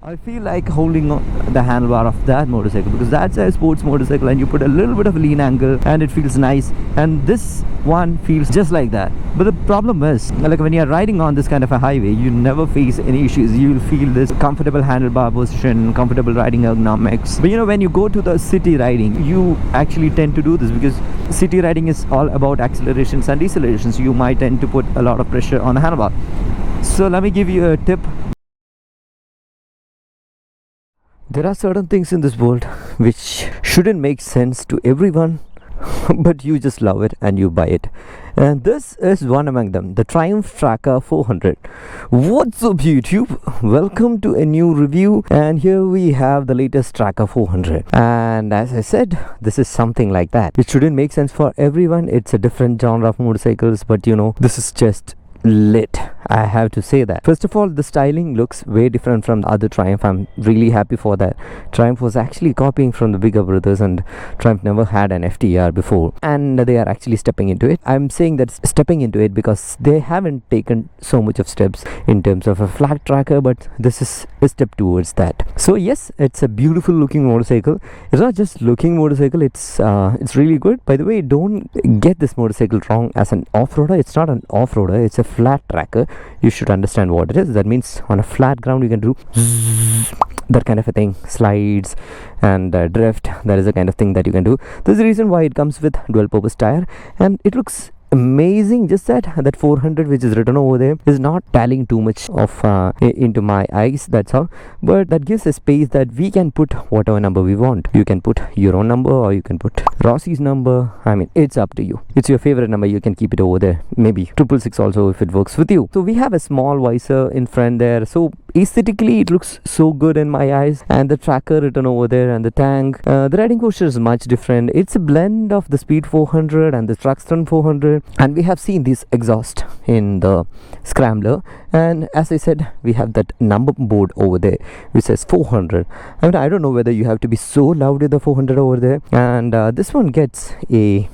I feel like holding on the handlebar of that motorcycle because that's a sports motorcycle and you put a little bit of lean angle and it feels nice, and this one feels just like that. But the problem is, like when you're riding on this kind of a highway, you never face any issues. You'll feel this comfortable handlebar position, comfortable riding ergonomics. But you know, when you go to the city riding, you actually tend to do this because city riding is all about accelerations and decelerations. You might tend to put a lot of pressure on the handlebar. So let me give you a tip. There are certain things in this world which shouldn't make sense to everyone, but you just love it and you buy it. And this is one among them, the Triumph Tracker 400. What's up YouTube? Welcome to a new review, and here we have the latest Tracker 400. And as I said, this is something like that. It shouldn't make sense for everyone. It's a different genre of motorcycles, but you know, this is just lit. I have to say that. First of all, the styling looks way different from the other Triumph. I'm really happy for that. Triumph was actually copying from the bigger brothers, and Triumph never had an FTR before, and they are actually stepping into it. I'm saying that stepping into it because they haven't taken so much of steps in terms of a flat tracker, but this is a step towards that. So yes, it's a beautiful looking motorcycle. It's not just looking motorcycle, it's really good. By the way, don't get this motorcycle wrong as an off-roader. It's not an off-roader, it's a flat tracker. You should understand what it is. That means on a flat ground you can do that kind of a thing, slides and drift. That is the kind of thing that you can do. This is the reason why it comes with dual purpose tire, and it looks amazing. Just that 400 which is written over there is not tallying too much of into my eyes, that's all. But that gives a space that we can put whatever number we want. You can put your own number or you can put Rossi's number. I mean, it's up to you. It's your favorite number, you can keep it over there. Maybe 666 also if it works with you. So we have a small visor in front there, so aesthetically it looks so good in my eyes. And the tracker written over there and the tank, the riding posture is much different. It's a blend of the Speed 400 and the Truckstun 400. And we have seen this exhaust in the Scrambler, and as I said, we have that number board over there which says 400. I mean, I don't know whether you have to be so loud with the 400 over there. And this one gets a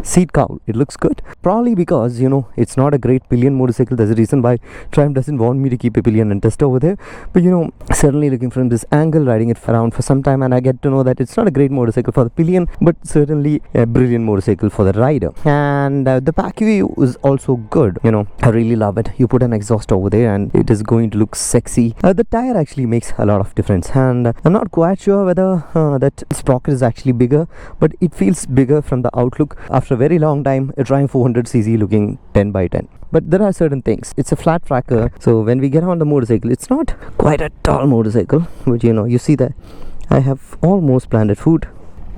seat cowl. It looks good, probably because you know it's not a great pillion motorcycle. That's the reason why Triumph doesn't want me to keep a pillion and test over there. But you know, certainly looking from this angle, riding it around for some time, and I get to know that it's not a great motorcycle for the pillion, but certainly a brilliant motorcycle for the rider. And the back view is also good. You know, I really love it. You put an exhaust over there and it is going to look sexy. The tire actually makes a lot of difference, and I'm not quite sure whether that sprocket is actually bigger, but it feels bigger from the outlook. After a very long time, a Triumph 400cc looking 10 by 10. But there are certain things. It's a flat tracker, so when we get on the motorcycle, it's not quite a tall motorcycle, but you know, you see that I have almost planted foot.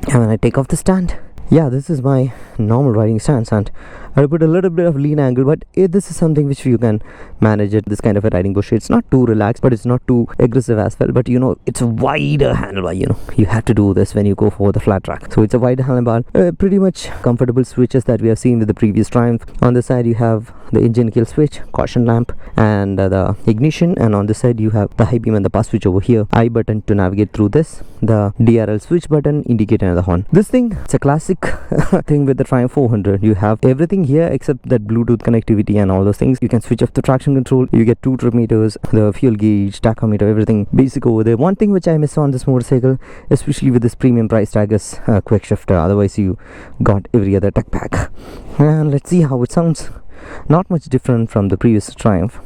And when I take off the stand, yeah, this is my normal riding stance, and I put a little bit of lean angle, but this is something which you can manage it. This kind of a riding posture, it's not too relaxed, but it's not too aggressive as well. But you know, it's a wider handlebar. You know, you have to do this when you go for the flat track. So it's a wider handlebar, pretty much comfortable switches that we have seen with the previous Triumph. On the side you have the engine kill switch, caution lamp, and the ignition. And on the side you have the high beam and the pass switch over here. I button to navigate through this, the DRL switch button, indicator and the horn. This thing, it's a classic thing with the Triumph 400. You have everything here except that Bluetooth connectivity and all those things. You can switch off the traction control. You get 2 trip meters, the fuel gauge, tachometer, everything basic over there. One thing which I miss on this motorcycle, especially with this premium price tag, is quick shifter. Otherwise you got every other tech pack. And let's see how it sounds. Not much different from the previous Triumph.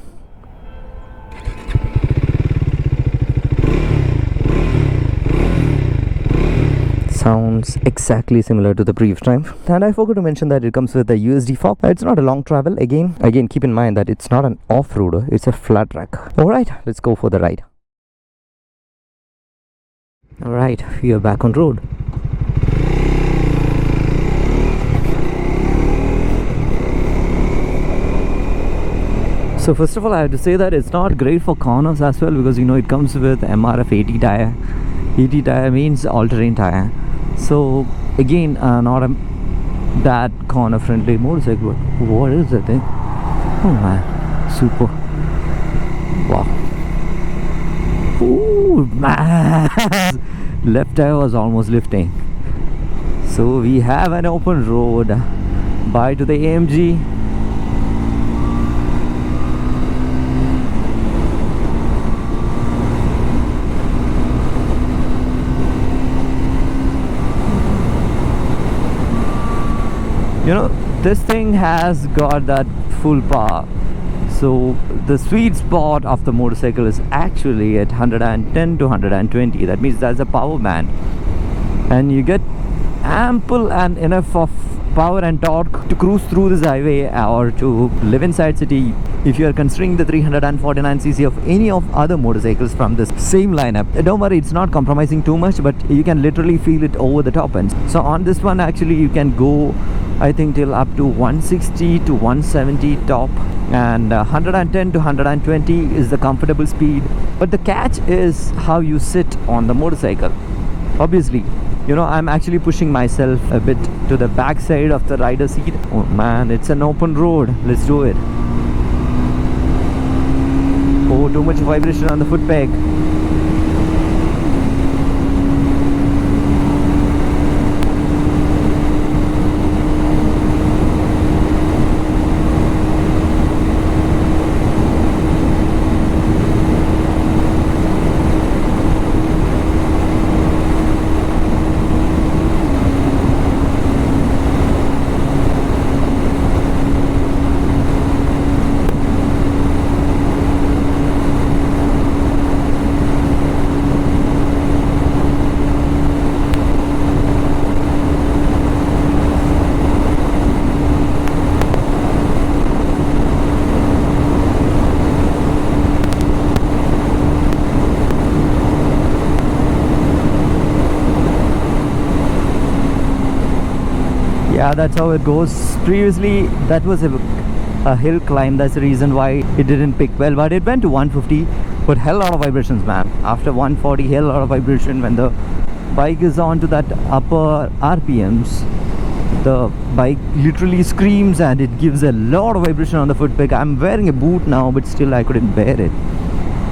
Sounds exactly similar to the previous Triumph. And I forgot to mention that it comes with a USD fob. It's not a long travel. Again, keep in mind that it's not an off-roader, it's a flat track. Alright, let's go for the ride. Alright, we are back on road. So first of all, I have to say that it's not great for corners as well, because you know it comes with MRF 80 tire. 80 tire means all-terrain tire. So again, not a that corner friendly motorcycle. What is that thing? Oh man, super. Wow. Ooh man. Left tire was almost lifting. So we have an open road. Bye to the AMG. You know, this thing has got that full power. So the sweet spot of the motorcycle is actually at 110 to 120. That means that's a power band, and you get ample and enough of power and torque to cruise through this highway or to live inside city. If you are considering the 349cc of any of other motorcycles from this same lineup, don't worry, it's not compromising too much, but you can literally feel it over the top end. So on this one actually you can go, I think, till up to 160 to 170 top, and 110 to 120 is the comfortable speed. But the catch is how you sit on the motorcycle. Obviously, you know, I'm actually pushing myself a bit to the back side of the rider seat. Oh man, it's an open road. Let's do it. Oh, too much vibration on the foot peg. Yeah, that's how it goes. Previously that was a hill climb, that's the reason why it didn't pick well, but it went to 150. But hell lot of vibrations, man. After 140, hell lot of vibration. When the bike is on to that upper RPMs, the bike literally screams and it gives a lot of vibration on the foot peg. I'm wearing a boot now, but still I couldn't bear it.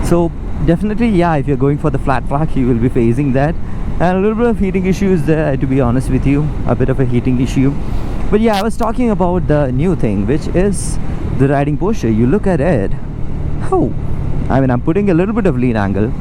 So definitely, yeah, if you're going for the flat track, you will be facing that. And a little bit of heating issues there, to be honest with you, a bit of a heating issue. But yeah, I was talking about the new thing, which is the riding posture. You look at it, oh, I mean, I'm putting a little bit of lean angle.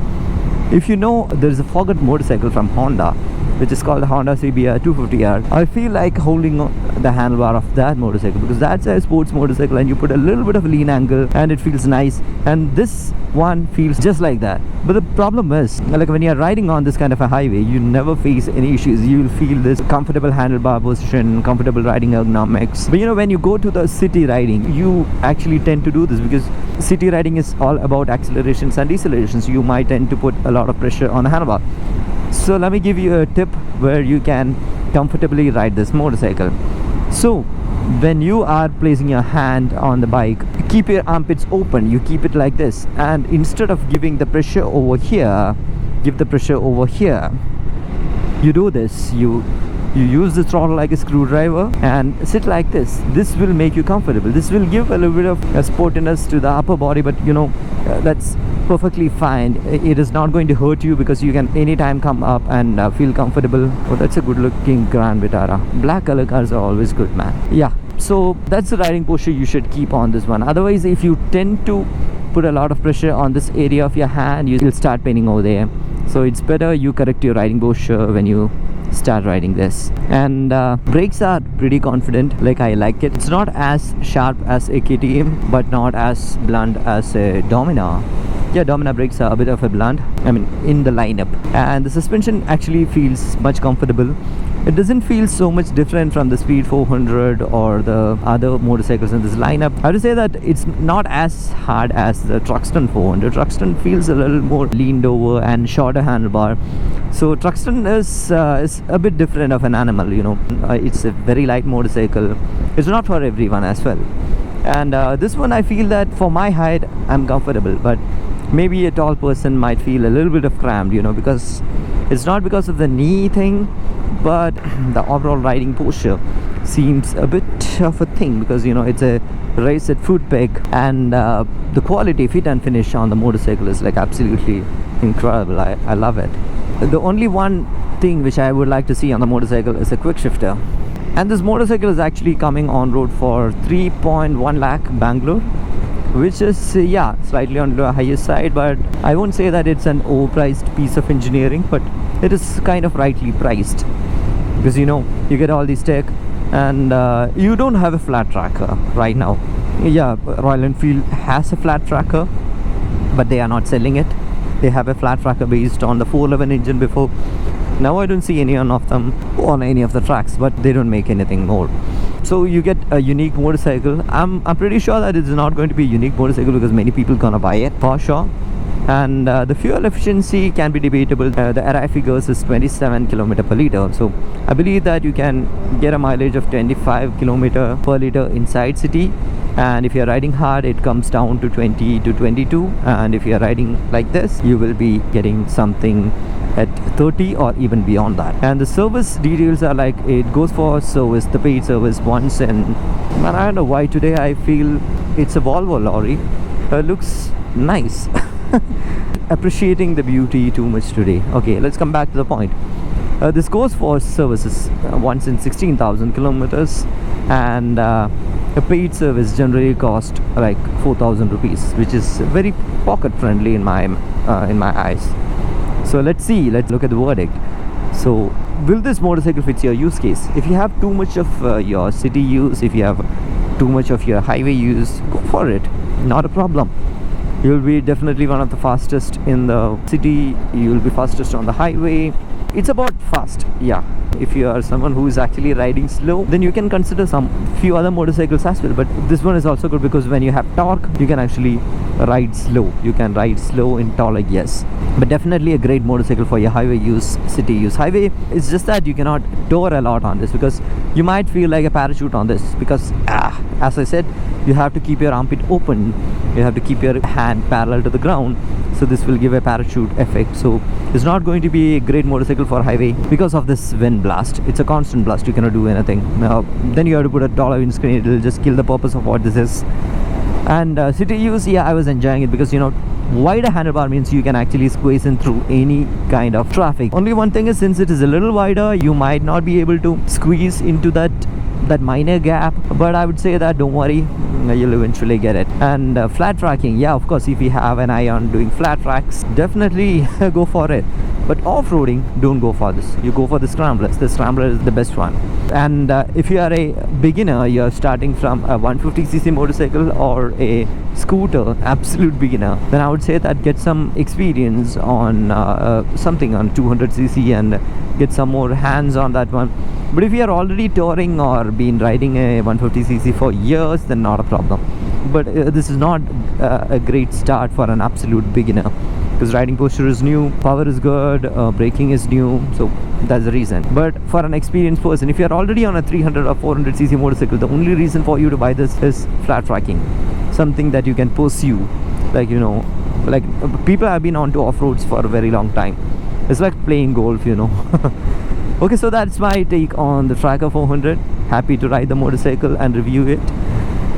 If you know, there's a forgot motorcycle from Honda, which is called the Honda CBR 250R. I feel like holding the handlebar of that motorcycle, because that's a sports motorcycle and you put a little bit of lean angle and it feels nice, and this one feels just like that. But the problem is, like, when you're riding on this kind of a highway, you never face any issues. You'll feel this comfortable handlebar position, comfortable riding ergonomics. But you know, when you go to the city riding, you actually tend to do this, because city riding is all about accelerations and decelerations. You might tend to put a lot of pressure on the handlebar. So let me give you a tip where you can comfortably ride this motorcycle. So when you are placing your hand on the bike, keep your armpits open. You keep it like this, and instead of giving the pressure over here, give the pressure over here. You do this, you use the throttle like a screwdriver and sit like this. This will make you comfortable. This will give a little bit of a sportiness to the upper body, but you know, that's perfectly fine. It is not going to hurt you, because you can anytime come up and feel comfortable. Oh, that's a good looking Grand Vitara. Black color cars are always good, man. Yeah, so that's the riding posture you should keep on this one. Otherwise, if you tend to put a lot of pressure on this area of your hand, you'll start paining over there. So it's better you correct your riding posture when you start riding this. And brakes are pretty confident, like I like it. It's not as sharp as a KTM, but not as blunt as a Domina. Yeah, Domina brakes are a bit of a blunt, I mean, in the lineup. And the suspension actually feels much comfortable. It doesn't feel so much different from the Speed 400 or the other motorcycles in this lineup. I have to say that it's not as hard as the Truxton 400. Truxton feels a little more leaned over and shorter handlebar. So Truxton is a bit different of an animal, you know. It's a very light motorcycle. It's not for everyone as well. And this one, I feel that for my height, I'm comfortable, but maybe a tall person might feel a little bit of cramped, you know, because it's not because of the knee thing, but the overall riding posture seems a bit of a thing, because you know, it's a race at foot peg, and the quality, fit and finish on the motorcycle is like absolutely incredible. I love it. The only one thing which I would like to see on the motorcycle is a quick shifter, and this motorcycle is actually coming on road for 3.1 lakh Bangalore, which is yeah, slightly on the higher side, but I won't say that it's an overpriced piece of engineering, but it is kind of rightly priced, because you know, you get all these tech, and you don't have a flat tracker right now. Yeah, Royal Enfield has a flat tracker, but they are not selling it. They have a flat tracker based on the 411 engine before. Now I don't see any of them on any of the tracks, but they don't make anything more. So you get a unique motorcycle. I'm pretty sure that it's not going to be a unique motorcycle because many people gonna buy it for sure. And the fuel efficiency can be debatable. The RI figures is 27 km per liter, so I believe that you can get a mileage of 25 km per liter inside city, and if you're riding hard it comes down to 20 to 22, and if you're riding like this you will be getting something at 30 or even beyond that. And the service details are like, it goes for service, the paid service once, and man, I don't know why today I feel it's a Volvo lorry. Looks nice. Appreciating the beauty too much today. Okay, let's come back to the point. This goes for services once in 16,000 kilometers, and a paid service generally cost like 4,000 rupees, which is very pocket friendly in my eyes. So let's look at the verdict. So will this motorcycle fit your use case? If you have too much of your city use, if you have too much of your highway use, go for it, not a problem. You'll be definitely one of the fastest in the city, you'll be fastest on the highway. It's about fast, yeah. If you are someone who is actually riding slow, then you can consider some few other motorcycles as well. But this one is also good because when you have torque, you can actually ride slow. You can ride slow in torque, yes. But definitely a great motorcycle for your highway use, city use. Highway, it's just that you cannot tour a lot on this because you might feel like a parachute on this because, as I said, you have to keep your armpit open. You have to keep your hand parallel to the ground. So this will give a parachute effect. So it's not going to be a great motorcycle for highway because of this wind blast. It's a constant blast, you cannot do anything. Then you have to put a taller windscreen, it will just kill the purpose of what this is. And city use, yeah, I was enjoying it because, you know, wider handlebar means you can actually squeeze in through any kind of traffic. Only one thing is, since it is a little wider, you might not be able to squeeze into that minor gap, but I would say that don't worry, you'll eventually get it. And flat tracking, yeah, of course, if you have an eye on doing flat tracks, definitely go for it. But off-roading, don't go for this. You go for the scramblers. The scrambler is the best one. And if you are a beginner, you're starting from a 150cc motorcycle or a scooter, absolute beginner, then I would say that get some experience on something on 200cc and get some more hands on that one. But if you are already touring or been riding a 150cc for years, then not a problem. But this is not a great start for an absolute beginner because riding posture is new, power is good, braking is new, so that's the reason. But for an experienced person, if you're already on a 300 or 400cc motorcycle, the only reason for you to buy this is flat tracking, something that you can pursue. Like, you know, like people have been on to off-roads for a very long time. It's like playing golf, you know. Okay, so that's my take on the Tracker 400. Happy to ride the motorcycle and review it.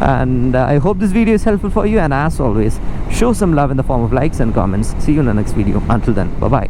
And I hope this video is helpful for you, and as always, show some love in the form of likes and comments. See you in the next video. Until then, bye bye.